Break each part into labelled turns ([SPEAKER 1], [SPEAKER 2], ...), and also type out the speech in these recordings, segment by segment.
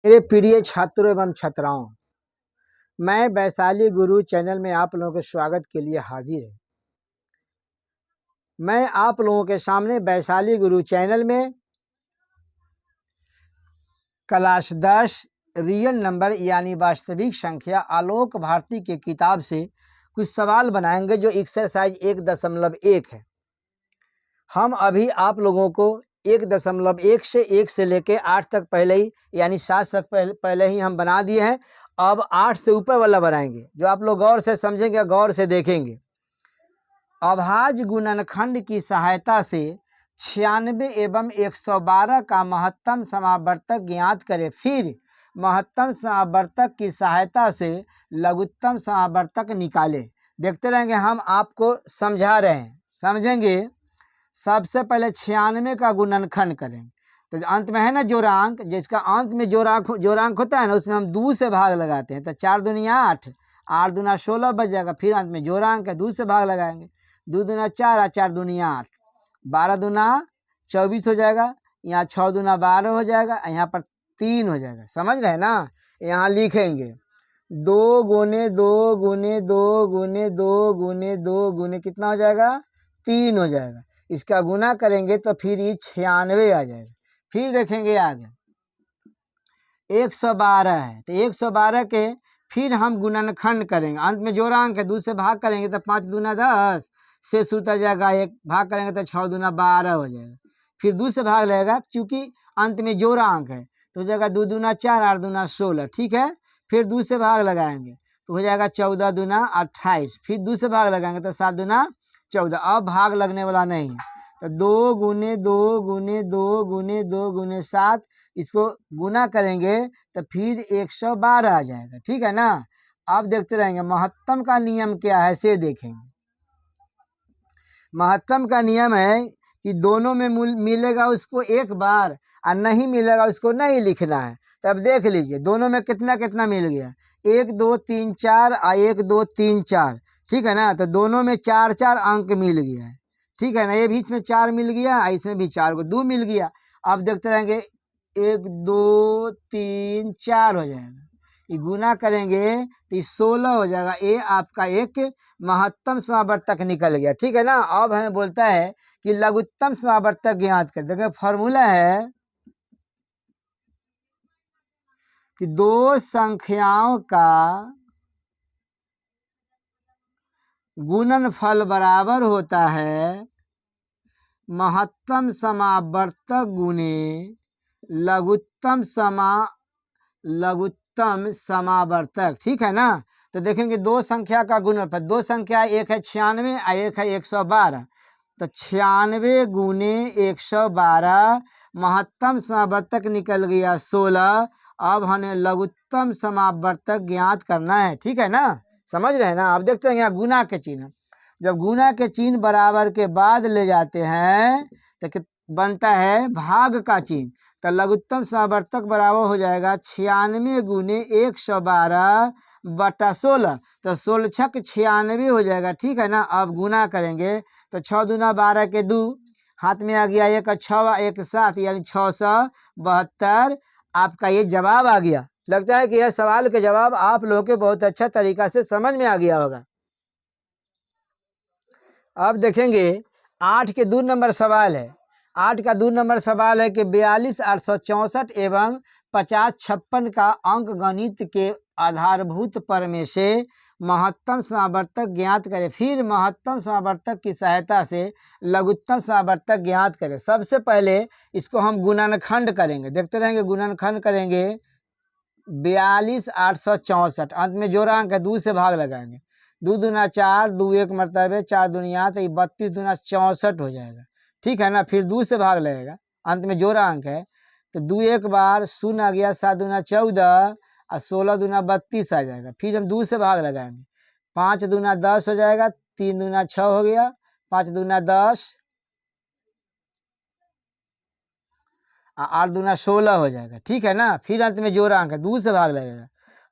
[SPEAKER 1] मेरे प्रिय छात्रों एवं छात्राओं, मैं वैशाली गुरु चैनल में आप लोगों के स्वागत के लिए हाजिर है। मैं आप लोगों के सामने वैशाली गुरु चैनल में क्लास 10 रियल नंबर यानी वास्तविक संख्या आलोक भारती के किताब से कुछ सवाल बनाएंगे जो एक्सरसाइज 1.1 है। हम अभी आप लोगों को 1.1 से लेके 8 तक पहले ही यानी 7 तक पहले ही हम बना दिए हैं। अब 8 से ऊपर वाला बनाएंगे जो आप लोग गौर से समझेंगे, गौर से देखेंगे। अभाज्य गुणनखंड की सहायता से 96 एवं 112 का महत्तम समावर्तक ज्ञात करें। फिर महत्तम समावर्तक की सहायता से लघुत्तम समावर्तक निकालें। देखते रहेंगे, हम आपको समझा रहे हैं, समझेंगे। सबसे पहले 96 का गुणनखंड करें तो अंत में है ना जोड़ांक, जिसका अंत में जोड़ांक होता है ना, उसमें हम 2 से भाग लगाते हैं। तो 4 दूनी 8, 8 दूना 16 बच जाएगा। फिर अंत में जोड़ांक है, 2 से भाग लगाएंगे। 2 दूना 4, 4 दूनी 8, 12 दूना 24 हो जाएगा। यहाँ 6 दूना 12 हो जाएगा, यहाँ पर 3 हो जाएगा। समझ रहे हैं ना। यहाँ लिखेंगे 2 गुने 2 गुने 2 गुने 2 गुने 2 गुने कितना हो जाएगा, 3 हो जाएगा। इसका गुना करेंगे तो फिर ये 96 आ जाएगा। फिर देखेंगे आगे 112 है तो 112 के फिर हम गुणनखंड करेंगे। अंत में जोड़ांक है, 2 से भाग करेंगे तो 5 दूना 10 से उतर जाएगा। 1 भाग करेंगे तो 6 दूना 12 हो जाएगा। फिर 2 से भाग लगेगा, क्योंकि अंत में जोड़ांक है तो हो जाएगा 2 दूना 4, 8 दूना 16। ठीक है। फिर 2 से भाग लगाएंगे तो हो जाएगा 14 दूना 28। फिर 2 से भाग लगाएंगे तो 7 दूना 14। अब भाग लगने वाला नहीं है तो 2 गुने 2 गुने 2 गुने 2 गुने 7, इसको गुना करेंगे तो फिर 112 आ जाएगा। ठीक है ना। अब देखते रहेंगे महत्तम का नियम क्या है से देखेंगे। महत्तम का नियम है कि दोनों में मिलेगा उसको एक बार और नहीं मिलेगा उसको नहीं लिखना है। तो अब देख लीजिए दोनों में कितना कितना मिल गया, 1 2 3 4 और 1 2 3 4। ठीक है ना। तो दोनों में 4 4 अंक मिल गया है। ठीक है ना। ये बीच में 4 मिल गया, इसमें भी 4 को 2 मिल गया। अब देखते रहेंगे 1 2 3 4 हो जाएगा। ये गुना करेंगे तो 16 हो जाएगा। ये आपका एक महत्तम समावर्तक निकल गया। ठीक है ना। अब हमें बोलता है कि लघुत्तम समावर्तक ज्ञात कर। देखिए फॉर्मूला है कि दो संख्याओं का गुणनफल बराबर होता है महत्तम समावर्तक गुने लघुत्तम समावर्तक। ठीक है ना। तो देखेंगे दो संख्या का गुणनफल, दो संख्या एक है 96 और एक है 112। तो 96 गुने 112 महत्तम समावर्तक निकल गया 16। अब हमें लघुत्तम समावर्तक ज्ञात करना है। ठीक है ना। समझ रहे हैं ना। आप देखते हैं यहाँ गुना के चिन्ह, जब गुना के चिन्ह बराबर के बाद ले जाते हैं तो बनता है भाग का चिन्ह। तो लघुत्तम समावर्तक बराबर हो जाएगा 96 गुने 112 बटा 16। तो 16 छक 96 हो जाएगा। ठीक है ना। अब गुना करेंगे तो 6 दूना 12 के 2, हाथ में आ गया 1 6 1 7 यानी 672। आपका ये जवाब आ गया। लगता है कि यह सवाल के जवाब आप लोगों के बहुत अच्छा तरीका से समझ में आ गया होगा। अब देखेंगे 8 के 2 नंबर सवाल है। 8 का 2 नंबर सवाल है कि 42 864 एवं 50 56 का अंक गणित के आधारभूत पर में से महत्तम समावर्तक ज्ञात करें। फिर महत्तम समावर्तक की सहायता से लघुत्तम समावर्तक ज्ञात करें। सबसे पहले इसको हम गुणनखंड करेंगे। देखते रहेंगे गुणनखंड करेंगे 42 864, अंत में जोड़ांक है 2 से भाग लगाएंगे। 2 दूना 4, 2 1 मरतबे 4 दुनिया तो 32 दूना 64 हो जाएगा। ठीक है ना। फिर 2 से भाग लगेगा, अंत में जोड़ांक है तो 2 एक बार 0 आ गया, 7 दूना 14 और 16 दूना 32 आ जाएगा। फिर हम 2 से भाग लगाएंगे, 5 दूना 10 हो जाएगा, 3 दूना 6 हो गया, 5 दूना 10 और 8 दूना 16 हो जाएगा। ठीक है ना। फिर अंत में जोड़ांक है 2 से भाग लगेगा,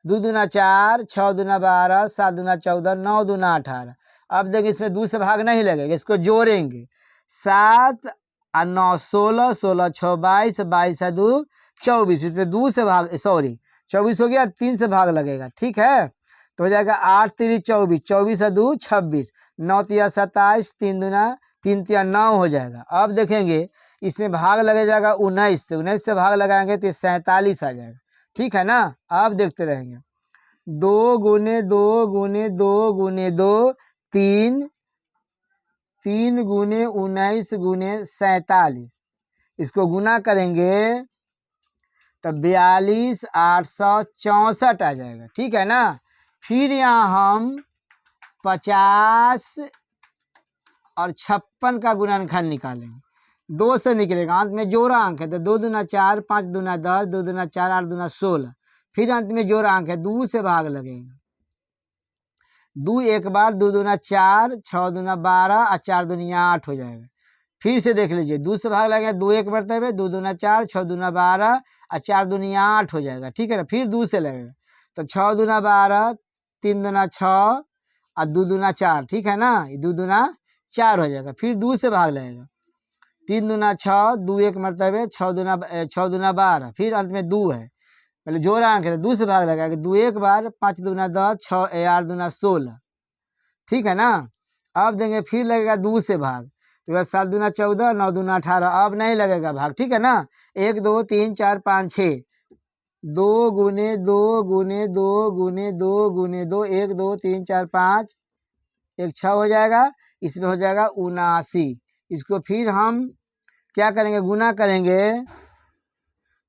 [SPEAKER 1] 2 दूना 4, 6 दूना 12, 7 दूना 14, 9 दूना 18। अब देखिए इसमें 2 से भाग नहीं लगेगा, इसको जोड़ेंगे 7 और 9 16, 16 6 22, 22 2 24, इसमें 2 से भाग, सॉरी 24 हो गया, 3 से भाग लगेगा, ठीक है। तो हो जाएगा 8 3 24, 24 2 26, 9 तिया 27, 3 दूना 3 तिया 9 हो जाएगा। अब देखेंगे इसमें भाग लगे जाएगा 19 से, 19 से भाग लगाएंगे तो 47 आ जाएगा, ठीक है ना। अब देखते रहेंगे 2 गुने 2 गुने 2 गुने 2 3, 3 गुने 19 गुने 47, इसको गुना करेंगे तो 42,864 आ जाएगा, ठीक है ना। फिर यहाँ हम 50 और 56 का गुणनखंड निकालेंगे, 2 से निकलेगा, अंत में जोड़ा अंक है तो 2 दूना 4, 5 दूना 10, 2 दूना 4, 8 दूना 16, फिर अंत में जोड़ा अंक है, 2 से भाग लगेगा, 2 एक बार, 2 दूना 4, 6 दूना 12 और 4 दूनिया 8 हो जाएगा। फिर से देख लीजिए 2 से भाग लगेगा, 2 एक मरतबे, 2 दूना 4, 6 दूना 12 और 4 दूनिया 8 हो जाएगा, ठीक है ना। फिर 2 से लगेगा तो 6 दूना 12, 3 दूना 6 और 2 दूना 4, ठीक है ना, 2 दूना 4 हो जाएगा। फिर 2 से भाग लगेगा, 3 दूना 6, 2 एक मरतबे, 6 दूना 12, फिर अंत में 2 है, पहले जोड़ा अंक है तो 2 से भाग लगाएगा, 2 एक बार, 5 दूना 10, 6 8 दूना 16, ठीक है ना। अब देंगे फिर लगेगा 2 से भाग, तो 7 दूना 14, 9 दूना 18, अब नहीं लगेगा भाग, ठीक है ना। 1 2 3 4 5 6, 2 गुने 2 गुने 2 गुने 2 गुने 2, 1 2 3 4 5, 1 6 हो जाएगा, इसमें हो जाएगा 79। इसको फिर हम क्या करेंगे, गुना करेंगे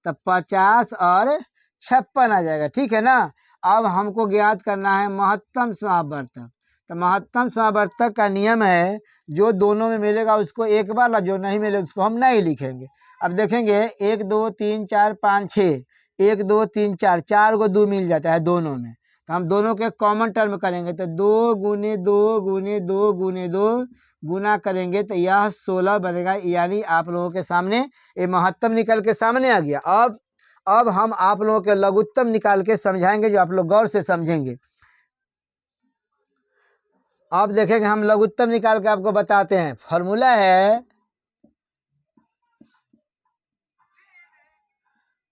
[SPEAKER 1] तब 50 और 56 आ जाएगा, ठीक है ना। अब हमको ज्ञात करना है महत्तम समावर्तक, तो महत्तम समावर्तक का नियम है जो दोनों में मिलेगा उसको एक बार ला, जो नहीं मिले उसको हम नहीं लिखेंगे। अब देखेंगे 1 2 3 4 5 6, 1 2 3 4, 4 को 2 मिल जाता है दोनों में, तो हम दोनों के कॉमन टर्म करेंगे तो 2 गुने 2 गुने 2 गुने 2 गुना करेंगे तो यह 16 बनेगा, यानी आप लोगों के सामने ये महत्तम निकल के सामने आ गया। अब हम आप लोगों के लघुत्तम निकाल के समझाएंगे, जो आप लोग गौर से समझेंगे। अब देखेंगे हम लघुत्तम निकाल के आपको बताते हैं। फॉर्मूला है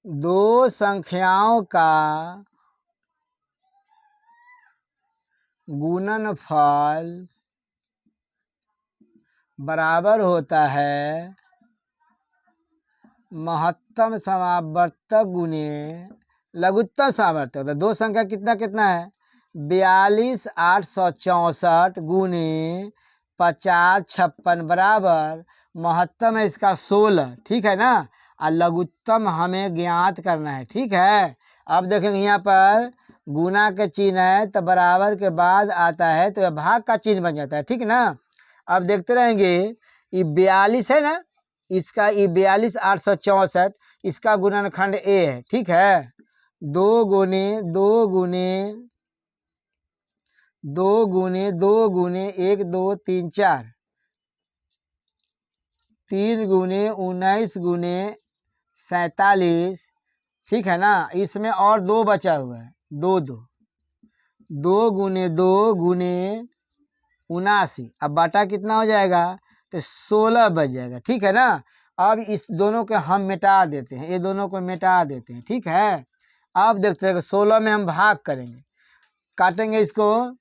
[SPEAKER 1] 2 संख्याओं का गुणनफल बराबर होता है महत्तम समावर्तक गुने लघुत्तम समावर्तक। तो 2 संख्या कितना कितना है, 42,864 गुने 50 56 बराबर महत्तम है इसका 16, ठीक है ना। और लघुत्तम हमें ज्ञात करना है, ठीक है। अब देखेंगे यहाँ पर गुना के चिन्ह है तो बराबर के बाद आता है तो यह भाग का चिन्ह बन जाता है, ठीक ना। अब देखते रहेंगे ये 42 है ना, इसका ये 42,864, इसका गुणनखंड ए है, ठीक है। 2 गुने 2 गुने 2 गुने 2 गुने 1 2 3 4, 3 गुने 19 गुने 47, ठीक है ना। इसमें और 2 बचा हुआ है, 2 2 2 गुने 2 गुने 79, अब बाटा कितना हो जाएगा तो 16 बच जाएगा, ठीक है ना। अब इस दोनों को हम मिटा देते हैं, ये दोनों को मिटा देते हैं, ठीक है। अब देखते हैं 16 में हम भाग करेंगे, काटेंगे इसको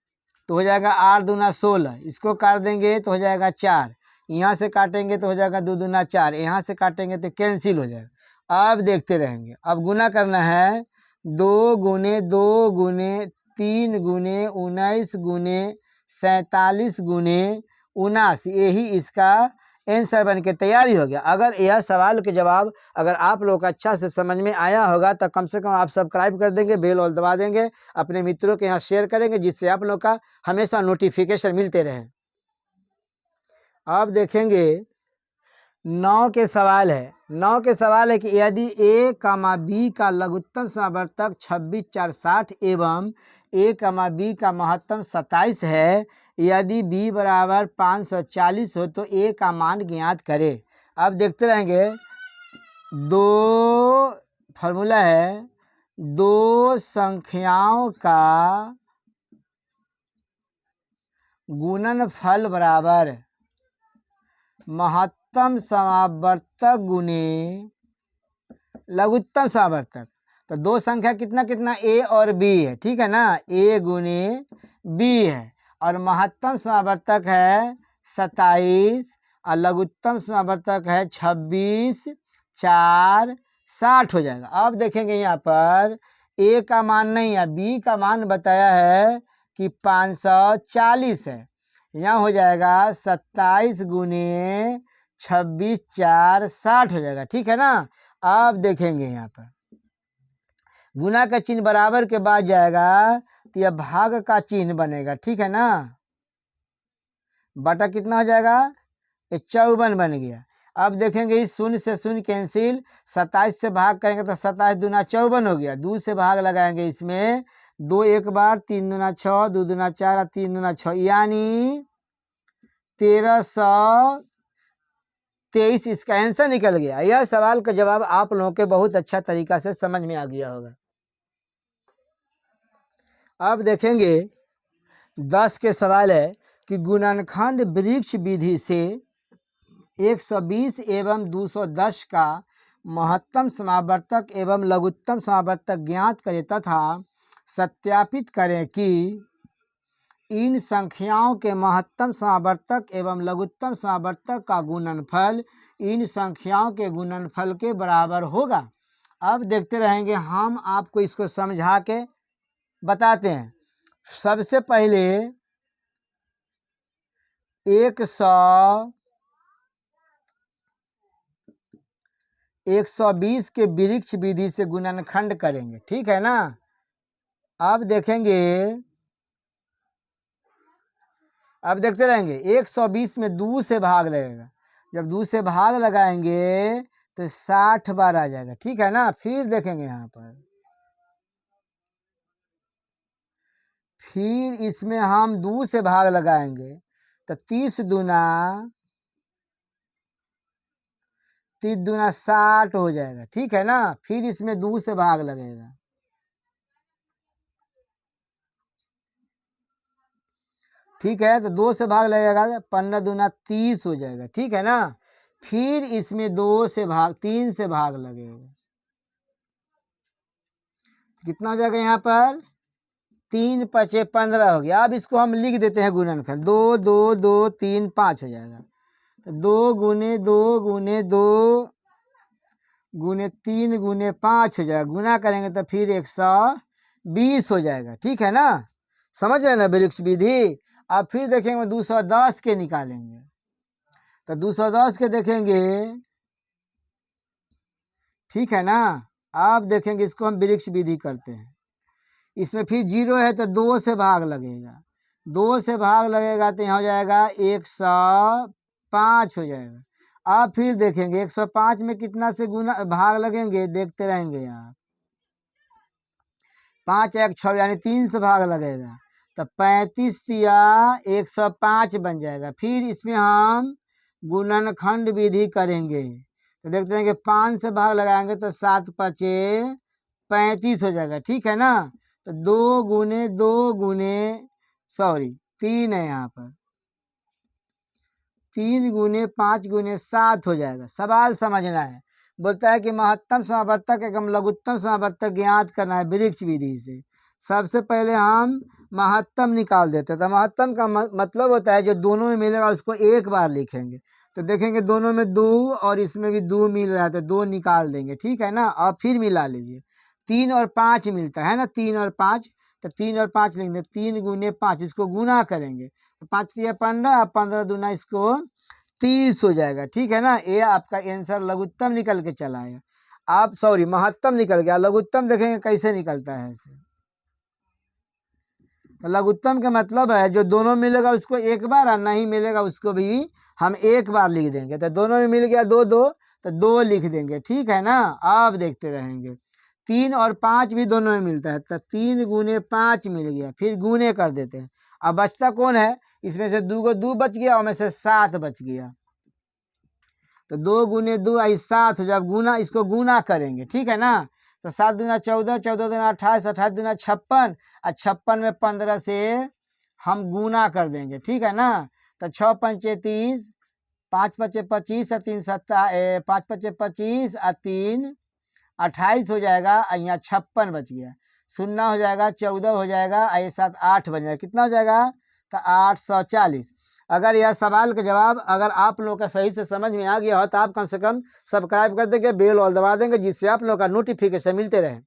[SPEAKER 1] तो हो जाएगा 8 दूना 16, इसको काट देंगे तो हो जाएगा 4, यहाँ से काटेंगे तो हो जाएगा 2 दूना 4, यहाँ से काटेंगे तो कैंसिल हो जाएगा। अब देखते रहेंगे, अब गुना करना है 2 गुने 2 गुने 3 गुने 19 गुने 47 गुने 79, यही इसका आंसर बन के तैयारी हो गया। अगर यह सवाल के जवाब अगर आप लोग अच्छा से समझ में आया होगा तो कम से कम आप सब्सक्राइब कर देंगे, बेल और दबा देंगे, अपने मित्रों के यहाँ शेयर करेंगे, जिससे आप लोग का हमेशा नोटिफिकेशन मिलते रहे। अब देखेंगे 9 के सवाल है। 9 के सवाल है कि यदि ए कामा बी का लघुत्तम समावर्तक 26 4 60 एवं ए कामा बी का महत्तम 27 है, यदि बी बराबर 540 हो तो ए का मान ज्ञात करे। अब देखते रहेंगे दो फॉर्मूला है 2 संख्याओं का गुणनफल बराबर महत्तम समावर्तक गुने लघुत्तम समावर्तक। तो दो संख्या कितना कितना ए और बी है, ठीक है ना, ए गुने बी है। और महत्तम समावर्तक है 27 और लघुत्तम समावर्तक है 26, 4 60 हो जाएगा। अब देखेंगे यहाँ पर ए का मान नहीं है, बी का मान बताया है कि 540 है। यहाँ हो जाएगा 27 गुने 26, 4 60 हो जाएगा, ठीक है ना। अब देखेंगे यहाँ पर गुना का चिन्ह बराबर के बाद जाएगा तो यह भाग का चिन्ह बनेगा, ठीक है ना। बटा कितना हो जाएगा, ये 54 बन गया। अब देखेंगे इस शून्य से शून्य कैंसिल, 27 से भाग करेंगे तो 27 दूना 54 हो गया। 2 से भाग लगाएंगे इसमें, 2 एक बार, 3 दूना 6, 2 दूना 4 और 3 दूना 6 यानी 1323 इसका आंसर निकल गया। यह सवाल का जवाब आप लोगों के बहुत अच्छा तरीका से समझ में आ गया होगा। अब देखेंगे 10 के सवाल है कि गुणनखंड वृक्ष विधि से 120 एवं 210 का महत्तम समावर्तक एवं लघुत्तम समावर्तक ज्ञात करें तथा सत्यापित करें कि इन संख्याओं के महत्तम समावर्तक एवं लघुत्तम समावर्तक का गुणनफल इन संख्याओं के गुणनफल के बराबर होगा। अब देखते रहेंगे, हम आपको इसको समझा के बताते हैं। सबसे पहले 120 के वृक्ष विधि से गुणनखंड करेंगे, ठीक है ना। अब देखेंगे, अब देखते रहेंगे 120 में 2 से भाग लगेगा। जब 2 से भाग लगाएंगे तो 60 बार आ जाएगा, ठीक है ना। फिर देखेंगे यहाँ पर, फिर इसमें हम 2 से भाग लगाएंगे तो 30 दूना 60 हो जाएगा, ठीक है ना। फिर इसमें 2 से भाग लगेगा, ठीक है, तो 2 से भाग लगेगा 15 दूना 30 हो जाएगा, ठीक है ना। फिर इसमें 3 से भाग लगेगा, कितना हो जाएगा यहाँ पर 3 पचे 15 हो गया। अब इसको हम लिख देते हैं गुणनखंड, 2 2 2 3 5 हो जाएगा। तो 2 गुने 2 गुने 2 गुने 3 गुने 5 हो जाएगा। गुना करेंगे तो फिर 120 हो जाएगा, ठीक है ना। समझ रहे ना वृक्ष विधि। अब फिर देखेंगे 210 के निकालेंगे, तो 210 के देखेंगे, ठीक है ना। अब देखेंगे इसको हम वृक्ष विधि करते हैं। इसमें फिर 0 है तो 2 से भाग लगेगा, 2 से भाग लगेगा तो यहाँ हो जाएगा 105 हो जाएगा। अब फिर देखेंगे 105 में कितना से गुना भाग लगेंगे, देखते रहेंगे यहाँ 5 1 6 यानी 3 से भाग लगेगा तो 35 या 105 बन जाएगा। फिर इसमें हम गुणनखंड विधि करेंगे तो देखते हैं कि 5 से भाग लगाएंगे तो 7 पचे 35 हो जाएगा, ठीक है ना। तो 3 है यहाँ पर, 3 गुने 5 गुने 7 हो जाएगा। सवाल समझना है, बोलता है कि महत्तम समावर्तक एवं लघुत्तम समावर्तक ज्ञात करना है वृक्ष विधि से। सबसे पहले हम महत्तम निकाल देते हैं। तो महत्तम का मतलब होता है जो दोनों में मिलेगा उसको एक बार लिखेंगे। तो देखेंगे दोनों में 2 और इसमें भी 2 मिल रहा है तो 2 निकाल देंगे, ठीक है ना। और फिर मिला लीजिए, 3 और 5 मिलता है ना, 3 और 5, तो 3 और 5 लिख दें। 3 गुने 5, इसको गुना करेंगे तो 5 3 15, 15 दूना इसको 30 हो जाएगा, ठीक है ना। ये आपका आंसर लघुत्तम निकल के चला है। आप महत्तम निकल गया। लघुत्तम देखेंगे कैसे निकलता है ऐसे। तो लघुत्तम का मतलब है जो दोनों मिलेगा उसको एक बार और नहीं मिलेगा उसको भी हम एक बार लिख देंगे। तो दोनों में मिल गया 2 2 तो 2 लिख देंगे, ठीक है ना। आप देखते रहेंगे 3 और 5 भी दोनों में मिलता है तो 3 गुने 5 मिल गया। फिर गुने कर देते हैं। अब बचता कौन है, इसमें से 2 को 2 बच गया और में से 7 बच गया। तो 2 गुने 2 आई 7, जब गुना इसको गुना करेंगे, ठीक है ना। तो 7 दूना 14, 14 दूना 28, 28 दूना 56 और 56 में 15 से हम गुना कर देंगे, ठीक है ना। तो 6 पंचे 30, 5 पचे 25 और 3 7 5 पचे 25 और 3 28 हो जाएगा, यहाँ 56 बच गया, 0 हो जाएगा, 14 हो जाएगा, ये 7 8 बन जाएगा, कितना हो जाएगा, तो 840। अगर यह सवाल का जवाब अगर आप लोगों का सही से समझ में आ गया हो तो आप कम से कम सब्सक्राइब कर देंगे, बेल ऑल दबा देंगे, जिससे आप लोगों का नोटिफिकेशन मिलते रहे।